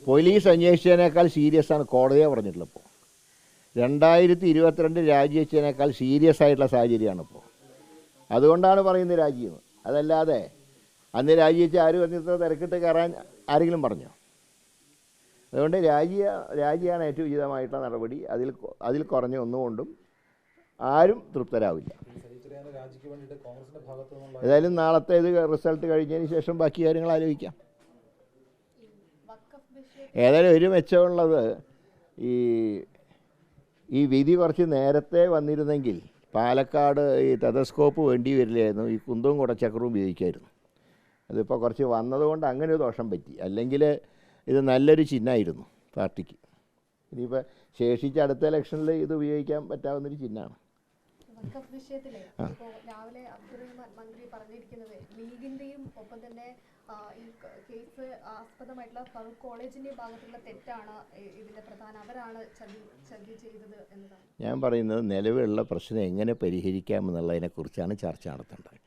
Police അന്വേഷിച്ചതിനേക്കാൾ serious ആണ് കോടതിയെ പറഞ്ഞിട്ടുള്ളത്. ഇപ്പോൾ 2022 രാജിവെച്ചതിനേക്കാൾ സീരിയസ് ആയിട്ടുള്ള സാഹചര്യമാണ് ഇപ്പോൾ. അതുകൊണ്ടാണ് പറയുന്നത് രാജിയെന്ന്. അതല്ലാതെ അന്ന് രാജിവെച്ച് ആര് പറഞ്ഞിട്ട് തിരക്കിട്ട് കയറാൻ ആരെങ്കിലും പറഞ്ഞോ? അതുകൊണ്ട് രാജിയാണ് ഏറ്റവും ഉചിതമായിട്ടുള്ള നടപടി. അതിൽ കുറഞ്ഞ ഒന്നുകൊണ്ടും ആരും തൃപ്തരാവില്ല. ഏതായാലും നാളത്തെ ഇത് റിസൾട്ട് കഴിഞ്ഞതിന് ശേഷം ബാക്കി കാര്യങ്ങൾ ആലോചിക്കാം. ഏതായാലും ഒരു മെച്ചമുള്ളത് ഈ വിധി കുറച്ച് നേരത്തെ വന്നിരുന്നെങ്കിൽ പാലക്കാട് ഈ ടെലസ്കോപ്പ് വേണ്ടി വരില്ലായിരുന്നു, ഈ കുന്തവും കുടച്ചക്രവും ഉപയോഗിക്കായിരുന്നു. അതിപ്പോൾ കുറച്ച് വന്നതുകൊണ്ട് അങ്ങനെ ഒരു ദോഷം പറ്റി. അല്ലെങ്കിൽ ഇത് നല്ലൊരു ചിഹ്നമായിരുന്നു പാർട്ടിക്ക്. ഇനിയിപ്പോൾ ശേഷിച്ച് അടുത്ത ഇലക്ഷനിൽ ഇത് ഉപയോഗിക്കാൻ പറ്റാവുന്നൊരു ചിഹ്നമാണ്. രാവിലെ മന്ത്രി പറഞ്ഞിരിക്കുന്നത് ലീഗിന്റെയും ഒപ്പം തന്നെ ഈ കേസ് ആസ്പദമായിട്ടുള്ള ഫറൂഖ് കോളേജിന്റെ ഭാഗത്തുള്ള തെറ്റാണ് ഇതിന്റെ പ്രധാന, അവരാണ് ചതി ചെയ്തത് എന്നതാണ്. ഞാൻ പറയുന്നത് നിലവിലുള്ള പ്രശ്നം എങ്ങനെ പരിഹരിക്കാമെന്നുള്ളതിനെക്കുറിച്ചാണ് ചർച്ച നടത്തേണ്ടത്.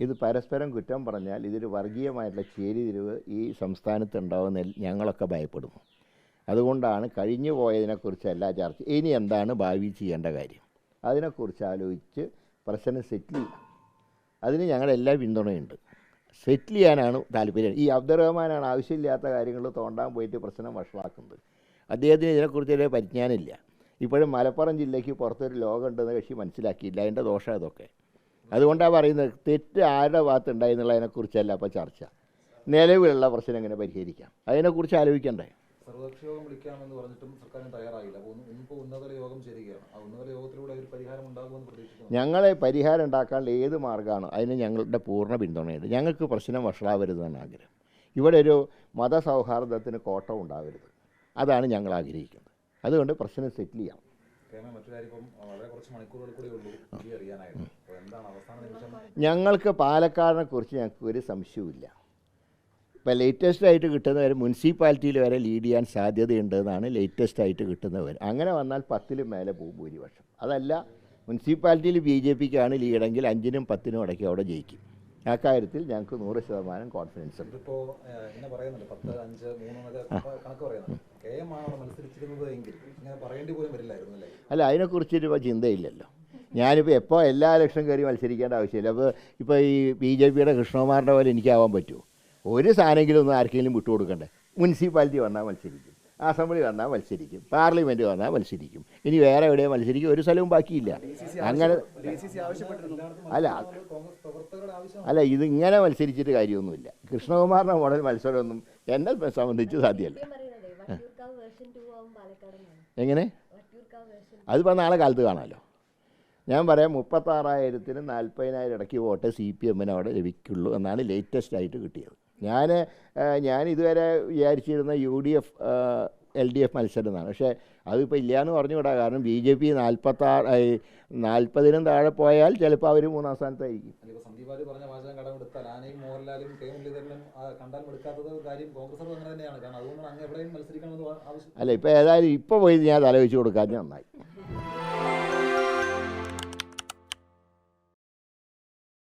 ഇത് പരസ്പരം കുറ്റം പറഞ്ഞാൽ ഇതൊരു വർഗീയമായിട്ടുള്ള ചേരിതിരിവ് ഈ സംസ്ഥാനത്ത് ഉണ്ടാകുന്ന ഞങ്ങളൊക്കെ ഭയപ്പെടുന്നു. അതുകൊണ്ടാണ് കഴിഞ്ഞു പോയതിനെക്കുറിച്ചല്ല ചർച്ച. ഇനി എന്താണ് ഭാവി ചെയ്യേണ്ട കാര്യം, അതിനെക്കുറിച്ച് ആലോചിച്ച് പ്രശ്നം സെറ്റിൽ ചെയ്യാം. അതിന് ഞങ്ങളെല്ലാ പിന്തുണയുണ്ട്. സെറ്റിൽ ചെയ്യാനാണ് താല്പര്യം. ഈ അബ്ദുറഹ്മാനാണ് ആവശ്യമില്ലാത്ത കാര്യങ്ങൾ തോണ്ടാൻ പോയിട്ട് പ്രശ്നം വഷളാക്കുന്നത്. അദ്ദേഹത്തിന് ഇതിനെക്കുറിച്ചൊരു പരിജ്ഞാനമില്ല. ഇപ്പോഴും മലപ്പുറം ജില്ലയ്ക്ക് പുറത്തൊരു ലോകമുണ്ടെന്ന് കക്ഷി മനസ്സിലാക്കിയില്ല. അതിൻ്റെ ദോഷം അതൊക്കെ. അതുകൊണ്ടാണ് പറയുന്നത് തെറ്റ് ആരുടെ ഭാഗത്ത് ഉണ്ടായി എന്നുള്ളതിനെക്കുറിച്ചല്ല അപ്പോൾ ചർച്ച. നിലവിലുള്ള പ്രശ്നം എങ്ങനെ പരിഹരിക്കാം അതിനെക്കുറിച്ച് ആലോചിക്കണ്ടേ. സർവകക്ഷി യോഗം വിളിക്കാമെന്ന് പറഞ്ഞിട്ടും സർക്കാരിന് തയ്യാറായില്ല. ഇപ്പോൾ ഉന്നതതല യോഗം ചേരുകയാണ്. ആ ഉന്നതതല യോഗത്തിലൂടെ ഒരു പരിഹാരം ഉണ്ടാകുമെന്ന് പ്രതീക്ഷിക്കുന്നു. ഞങ്ങളെ പരിഹാരം ഉണ്ടാക്കാനുള്ള ഏത് മാർഗ്ഗമാണ് അതിന് ഞങ്ങളുടെ പൂർണ്ണ പിന്തുണയുണ്ട്. ഞങ്ങൾക്ക് പ്രശ്നം വഷളാവരുതെന്നാണ് ആഗ്രഹം. ഇവിടെ ഒരു മതസൗഹാർദ്ദത്തിന് കോട്ടം ഉണ്ടാവരുത്, അതാണ് ഞങ്ങൾ ആഗ്രഹിക്കുന്നത്. അതുകൊണ്ട് പ്രശ്നം സെറ്റിൽ ചെയ്യാം. ഞങ്ങൾക്ക് പാലക്കാടിനെ കുറിച്ച് ഞങ്ങൾക്ക് ഒരു സംശയവുമില്ല. ഇപ്പോൾ ലേറ്റസ്റ്റായിട്ട് കിട്ടുന്നവർ മുനിസിപ്പാലിറ്റിയിൽ വരെ ലീഡ് ചെയ്യാൻ സാധ്യതയുണ്ടെന്നാണ് ലേറ്റസ്റ്റായിട്ട് കിട്ടുന്നവർ. അങ്ങനെ വന്നാൽ 10ൽ മേലെ പോകും ഭൂരിപക്ഷം. അതല്ല മുനിസിപ്പാലിറ്റിയിൽ BJPക്കാണ് ലീഡെങ്കിൽ 5നും 10നും ഇടയ്ക്ക് അവിടെ ജയിക്കും. ആ കാര്യത്തിൽ ഞങ്ങൾക്ക് 100% കോൺഫിഡൻസ് ഉണ്ട്. അല്ല, അതിനെക്കുറിച്ചൊരു ചിന്തയില്ലല്ലോ. ഞാനിപ്പോൾ എപ്പോൾ എല്ലാ ഇലക്ഷൻ കയറി മത്സരിക്കേണ്ട ആവശ്യമില്ല. ഇപ്പോൾ ഈ BJPയുടെ കൃഷ്ണകുമാറിൻ്റെ പോലെ എനിക്കാവാൻ പറ്റുമോ? ഒരു സാധനമെങ്കിലും ഒന്നും ആർക്കെങ്കിലും വിട്ടുകൊടുക്കണ്ടേ. മുനിസിപ്പാലിറ്റി വന്നാൽ മത്സരിക്കും, അസംബ്ലി വന്നാൽ മത്സരിക്കും, പാർലമെൻറ്റ് വന്നാൽ മത്സരിക്കും. ഇനി വേറെ എവിടെയും മത്സരിക്കും, ഒരു സ്ഥലവും ബാക്കിയില്ല. അങ്ങനെ അല്ല ഇതിങ്ങനെ മത്സരിച്ചിട്ട് കാര്യമൊന്നുമില്ല. കൃഷ്ണകുമാറിൻ്റെ മോഡൽ മത്സരമൊന്നും എന്നെ സംബന്ധിച്ച് സാധ്യമല്ല. എങ്ങനെ? അതിപ്പോൾ നാളെ കാലത്ത് കാണാമല്ലോ. ഞാൻ പറയാം 36,000-നും 40,000 ഇടയ്ക്ക് വോട്ട് CPM അവിടെ ലഭിക്കുള്ളൂ എന്നാണ് ലേറ്റസ്റ്റ് ആയിട്ട് കിട്ടിയത്. ഞാൻ ഇതുവരെ വിചാരിച്ചിരുന്ന UDF LDF മത്സരം എന്നാണ്. പക്ഷേ അതിപ്പോൾ ഇല്ലയെന്ന് പറഞ്ഞുകൂടാ. കാരണം BJP 40-നും താഴെ പോയാൽ ചിലപ്പോൾ അവർ 3-ാം സ്ഥാനത്തായിരിക്കും. അല്ല, ഇപ്പോൾ ഏതായാലും ഇപ്പോൾ പോയി ഞാൻ തല വെച്ച് കൊടുക്കാൻ നന്നായി.